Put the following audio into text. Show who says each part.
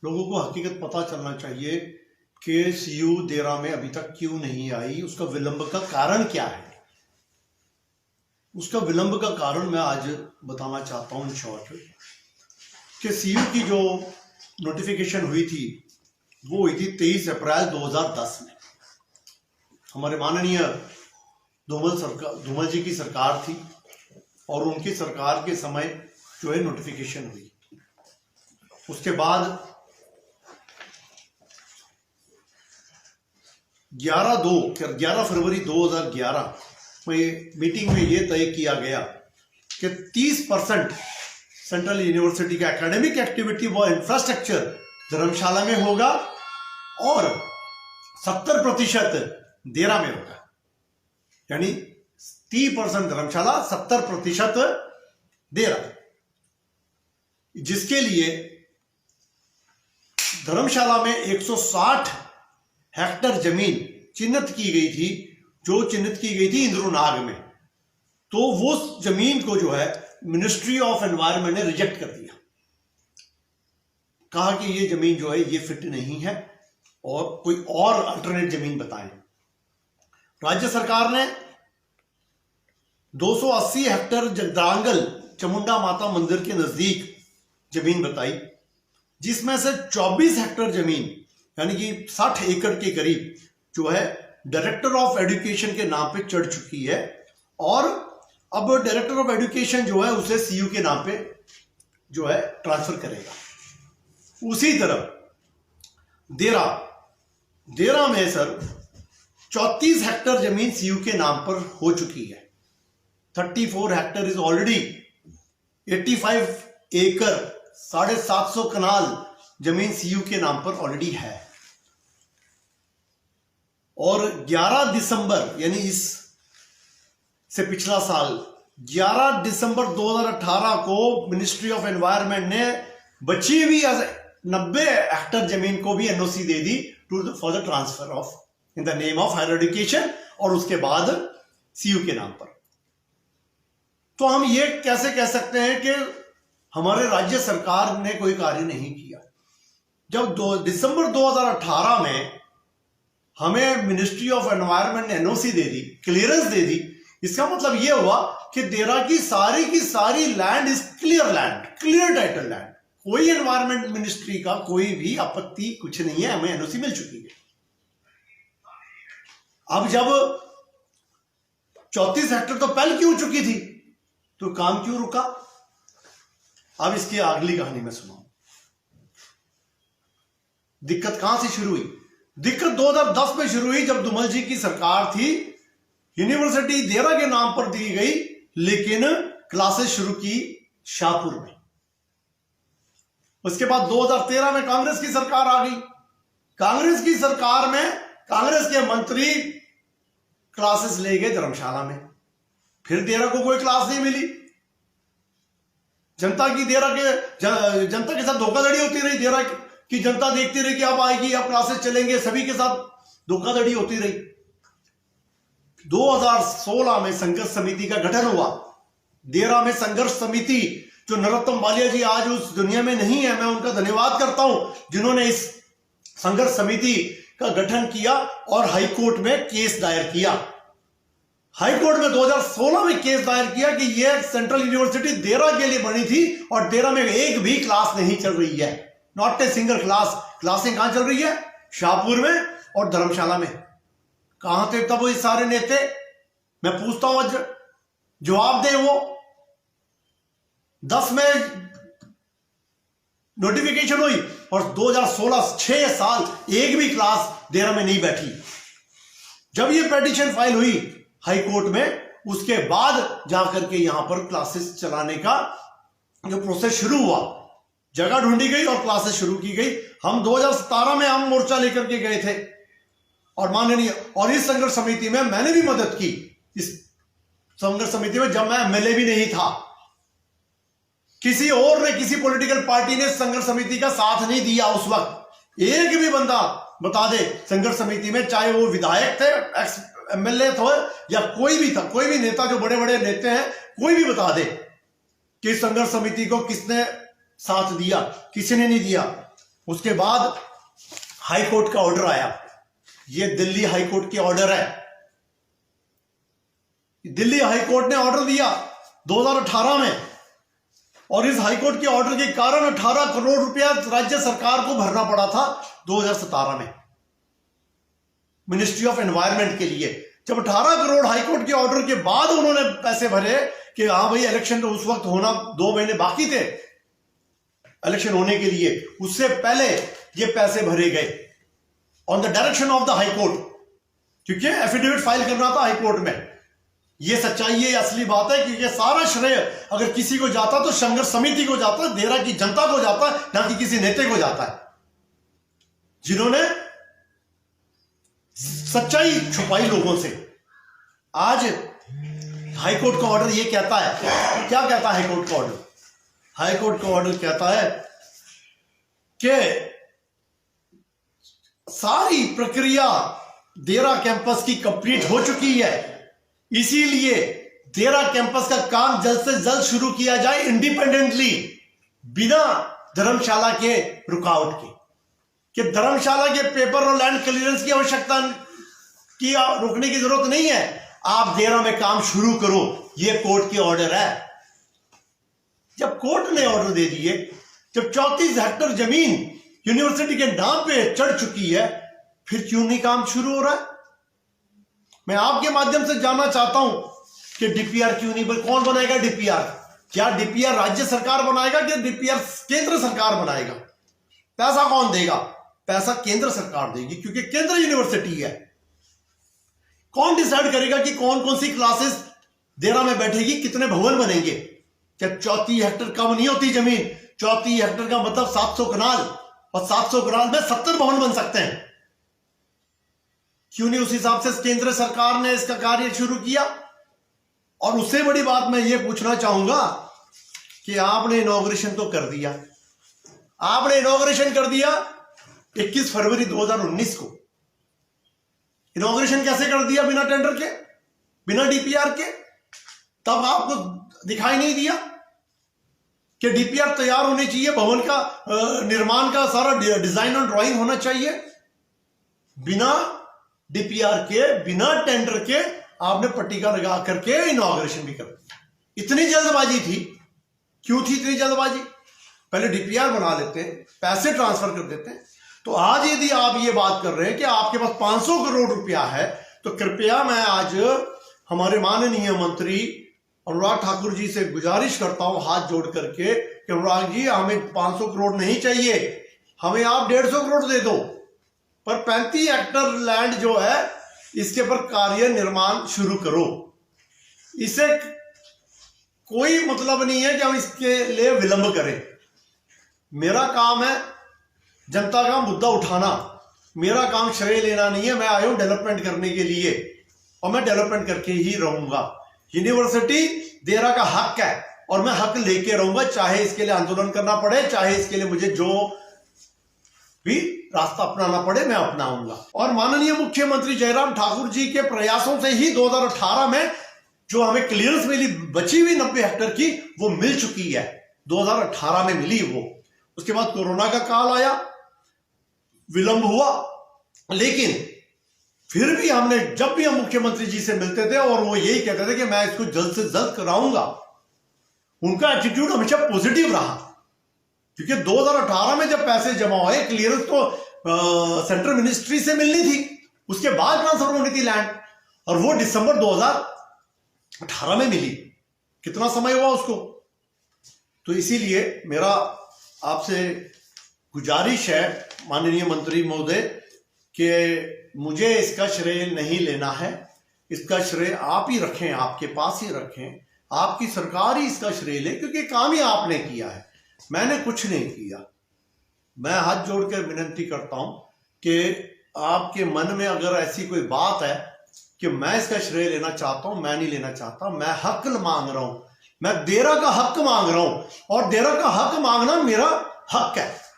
Speaker 1: लोगों को हकीकत पता चलना चाहिए कि सीयू देरा में अभी तक क्यों नहीं आई, उसका विलंब का कारण क्या है। उसका विलंब का कारण मैं आज बताना चाहता हूं इन शॉर्ट कि सीयू की जो नोटिफिकेशन हुई थी वो हुई थी 23 अप्रैल 2010 में। हमारे माननीय धूमल जी की सरकार थी और उनकी सरकार के समय जो है नोटिफिकेशन हुई। उसके बाद 11 फरवरी 2011 में मीटिंग में ये तय किया गया कि 30% सेंट्रल यूनिवर्सिटी का एकेडमिक एक्टिविटी व इंफ्रास्ट्रक्चर धर्मशाला में होगा और 70% देरा में होगा। यानी 30% धर्मशाला, 70% देरा, जिसके लिए धर्मशाला में 160 हेक्टेयर जमीन चिन्हित की गई थी, जो चिन्हित की गई थी इंद्रुनाग में। तो वो जमीन को जो है मिनिस्ट्री ऑफ एनवायरनमेंट ने रिजेक्ट कर दिया, कहा कि ये जमीन जो है ये फिट नहीं है और कोई और अल्टरनेट जमीन बताएं। राज्य सरकार ने 280 हेक्टेयर जगदांगल चामुंडा माता मंदिर के नजदीक जमीन बताई, जिसमें से 24 हेक्टेयर जमीन यानी कि 60 एकड़ के करीब जो है डायरेक्टर ऑफ एजुकेशन के नाम पे चढ़ चुकी है और अब डायरेक्टर ऑफ एजुकेशन जो है उसे सीयू के नाम पे जो है ट्रांसफर करेगा। उसी तरह देरा में सर 34 हेक्टेयर जमीन सीयू के नाम पर हो चुकी है। 34 हेक्टेयर इज ऑलरेडी 85 एकड़ 750 कनाल जमीन सीयू के नाम पर ऑलरेडी है। और 11 दिसंबर यानी इस से पिछला साल 11 दिसंबर 2018 को मिनिस्ट्री ऑफ एनवायरनमेंट ने बची हुई 90 हेक्टेयर जमीन को भी एनओसी दे दी for the transfer of in the name of higher education और उसके बाद सीयू के नाम पर। तो हम ये कैसे कह सकते हैं कि हमारे राज्य सरकार ने कोई कार्य नहीं किया, जब दिसंबर 2018 में हमें मिनिस्ट्री ऑफ एनवायरनमेंट ने एनओसी दे दी, क्लियरेंस दे दी। इसका मतलब यह हुआ कि देरा की सारी land is clear land, clear title land, कोई एनवायरनमेंट मिनिस्ट्री का कोई भी आपत्ति कुछ नहीं है, हमें एनओसी मिल चुकी है। अब जब 34 हेक्टेयर तो पहले क्यों चुकी थी तो काम क्यों रुका? अब इसकी अगली कहानी में सुनाऊं। दिक्कत कहां से शुरू हुई? दिक्कत 2010 में शुरू हुई जब धूमल जी की सरकार थी। यूनिवर्सिटी देरा के नाम पर दी गई लेकिन क्लासेस शुरू की शाहपुर में। उसके बाद 2013 में कांग्रेस की सरकार आ गई। कांग्रेस की सरकार में कांग्रेस के मंत्री क्लासेस ले गए धर्मशाला में, फिर देरा को कोई क्लास नहीं मिली। जनता के साथ धोखाधड़ी होती रही। देरा की जनता देखती रही कि अब आएगी, अब क्लासेस चलेंगे, सभी के साथ धोखाधड़ी होती रही। 2016 में संघर्ष समिति का गठन हुआ। देरा में संघर्ष समिति, जो नरोत्तम वालिया जी आज उस दुनिया में नहीं है, मैं उनका धन्यवाद करता हूं जिन्होंने इस संघर्ष समिति का गठन किया और हाईकोर्ट में केस दायर किया। हाईकोर्ट में 2016 में केस दायर किया कि यह सेंट्रल यूनिवर्सिटी देरा के लिए बनी थी और देरा में एक भी क्लास नहीं चल रही है, नॉट ए सिंगल क्लास। क्लासें कहां चल रही है? शाहपुर में और धर्मशाला में। कहां थे तब वो सारे नेता? मैं पूछता हूं, जवाब दे। वो 10 में नोटिफिकेशन हुई और 2016 6 साल एक भी क्लास देरा में नहीं बैठी। जब ये पेटिशन फाइल हुई हाई कोर्ट में, उसके बाद जाकर के यहां पर क्लासेस चलाने का जो प्रोसेस शुरू हुआ, जगह ढूंढी गई और क्लासेस शुरू की गई। हम 2017 में हम मोर्चा लेकर के गए थे और माननीय, और इस संघर्ष समिति में मैंने भी मदद की। इस संघर्ष समिति में जब मैं एमएलए भी नहीं था, किसी और ने, किसी पॉलिटिकल पार्टी ने संघर्ष समिति का साथ नहीं दिया। उस वक्त एक भी बंदा बता दे संघर्ष समिति में, चाहे वो विधायक थे, एक्स एमएलए थे या कोई भी था, कोई भी नेता, जो बड़े बड़े नेता हैं, कोई भी बता दे कि संघर्ष समिति को किसने साथ दिया, किसी ने नहीं दिया। उसके बाद हाई कोर्ट का ऑर्डर आया। ये दिल्ली हाई कोर्ट के ऑर्डर है। दिल्ली हाई कोर्ट ने ऑर्डर दिया 2018 में, और इस हाई कोर्ट के ऑर्डर के कारण 18 करोड़ रुपया राज्य सरकार को भरना पड़ा था 2017 में मिनिस्ट्री ऑफ एनवायरनमेंट के लिए। जब 18 करोड़ हाईकोर्ट के ऑर्डर के बाद उन्होंने पैसे भरे कि हाँ भाई इलेक्शन तो उस वक्त होना 2 महीने बाकी थे इलेक्शन होने के लिए, उससे पहले ये पैसे भरे गए on the direction of the high court, क्योंकि एफिडेविट फाइल करना था हाई कोर्ट में। ये सच्चाई, ये असली बात है, क्योंकि सारा श्रेय अगर किसी को जाता तो संघर्ष समिति को जाता है, देरा की जनता को जाता है, ना कि किसी नेता को जाता है जिन्होंने सच्चाई छुपाई लोगों से। आज हाईकोर्ट का ऑर्डर ये कहता है, क्या कहता है हाईकोर्ट का ऑर्डर? हाईकोर्ट का ऑर्डर कहता है कि सारी प्रक्रिया देरा कैंपस की कंप्लीट हो चुकी है, इसीलिए देरा कैंपस का काम जल्द से जल्द शुरू किया जाए इंडिपेंडेंटली, बिना धर्मशाला के रुकावट के। कि धर्मशाला के पेपर और लैंड क्लियरेंस की आवश्यकता की रोकने की जरूरत नहीं है, आप देरा में काम शुरू करो, ये कोर्ट के ऑर्डर है। जब कोर्ट ने ऑर्डर दे दिए, जब 34 हेक्टेयर जमीन यूनिवर्सिटी के नाम पे चढ़ चुकी है, फिर क्यों नहीं काम शुरू हो रहा है? मैं आपके माध्यम से जानना चाहता हूं कि डीपीआर क्यों नहीं, कौन बनाएगा डीपीआर? क्या डीपीआर राज्य सरकार बनाएगा कि डीपीआर केंद्र सरकार बनाएगा? पैसा कौन देगा? पैसा केंद्र सरकार देगी, क्योंकि केंद्र यूनिवर्सिटी है। कौन डिसाइड करेगा कि कौन कौन सी क्लासेस देरा में बैठेगी, कितने भवन बनेंगे? क्या 34 हेक्टेयर कम नहीं होती जमीन? 34 हेक्टेयर का मतलब 700 कनाल, और 700 कनाल में 70 भवन बन सकते हैं। क्यों नहीं उस हिसाब से केंद्र सरकार ने इसका कार्य शुरू किया? और उससे बड़ी बात मैं ये पूछना चाहूंगा कि आपने इनॉग्रेशन तो कर दिया, आपने इनॉग्रेशन कर दिया 21 फरवरी 2019 को। इनॉग्रेशन कैसे कर दिया? बिना टेंडर के, बिना डीपीआर के। तब आपको दिखाई नहीं दिया कि डीपीआर तैयार होनी चाहिए, भवन का निर्माण का सारा डिजाइन और ड्राइंग होना चाहिए। बिना डीपीआर के, बिना टेंडर के आपने पट्टिका लगा करके इनॉग्रेशन भी कर दिया। इतनी जल्दबाजी थी, क्यों थी इतनी जल्दबाजी? पहले डीपीआर बना लेते हैं, पैसे ट्रांसफर कर देते हैं। तो आज यदि आप ये बात कर रहे हैं कि आपके पास 500 करोड़ रुपया है, तो कृपया मैं आज हमारे माननीय मंत्री अनुराग ठाकुर जी से गुजारिश करता हूं हाथ जोड़ करके कि अनुराग जी, हमें 500 करोड़ नहीं चाहिए, हमें आप 150 करोड़ दे दो, पर 35 हेक्टेयर लैंड जो है इसके पर कार्य निर्माण शुरू करो। इसे कोई मतलब नहीं है कि हम इसके लिए विलंब करें। मेरा काम है जनता का मुद्दा उठाना, मेरा काम श्रेय लेना नहीं है। मैं आया हूं डेवलपमेंट करने के लिए, और मैं डेवलपमेंट करके ही रहूंगा। यूनिवर्सिटी देरा का हक है, और मैं हक लेके रहूंगा, चाहे इसके लिए आंदोलन करना पड़े, चाहे इसके लिए मुझे जो भी रास्ता अपनाना पड़े मैं अपनाऊंगा। और माननीय मुख्यमंत्री जयराम ठाकुर जी के प्रयासों से ही 2018 में जो हमें क्लियरेंस मिली, बची हुई 90 हेक्टेयर की, वो मिल चुकी है। 2018 में मिली वो। उसके बाद कोरोना का काल आया, विलंब हुआ, लेकिन फिर भी हमने, जब भी हम मुख्यमंत्री जी से मिलते थे और वो यही कहते थे कि मैं इसको जल्द से जल्द कराऊंगा, उनका एटीट्यूड हमेशा पॉजिटिव रहा। क्योंकि 2018 में जब पैसे जमा हुए, क्लियरेंस तो सेंट्रल मिनिस्ट्री से मिलनी थी, उसके बाद ट्रांसफर होनी थी लैंड, और वो दिसंबर 2018 में मिली। कितना समय हुआ उसको? तो इसीलिए मेरा आपसे गुजारिश है माननीय मंत्री महोदय कि मुझे इसका श्रेय नहीं लेना है, इसका श्रेय आप ही रखें, आपके पास ही रखें, आपकी सरकार ही इसका श्रेय ले, क्योंकि काम ही आपने किया है, मैंने कुछ नहीं किया। मैं हाथ जोड़कर विनती करता हूं कि आपके मन में अगर ऐसी कोई बात है कि मैं इसका श्रेय लेना चाहता हूं, मैं नहीं लेना चाहता। मैं हक मांग रहा हूं, मैं देरा का हक मांग रहा हूं, और देरा का हक मांगना मेरा हक है।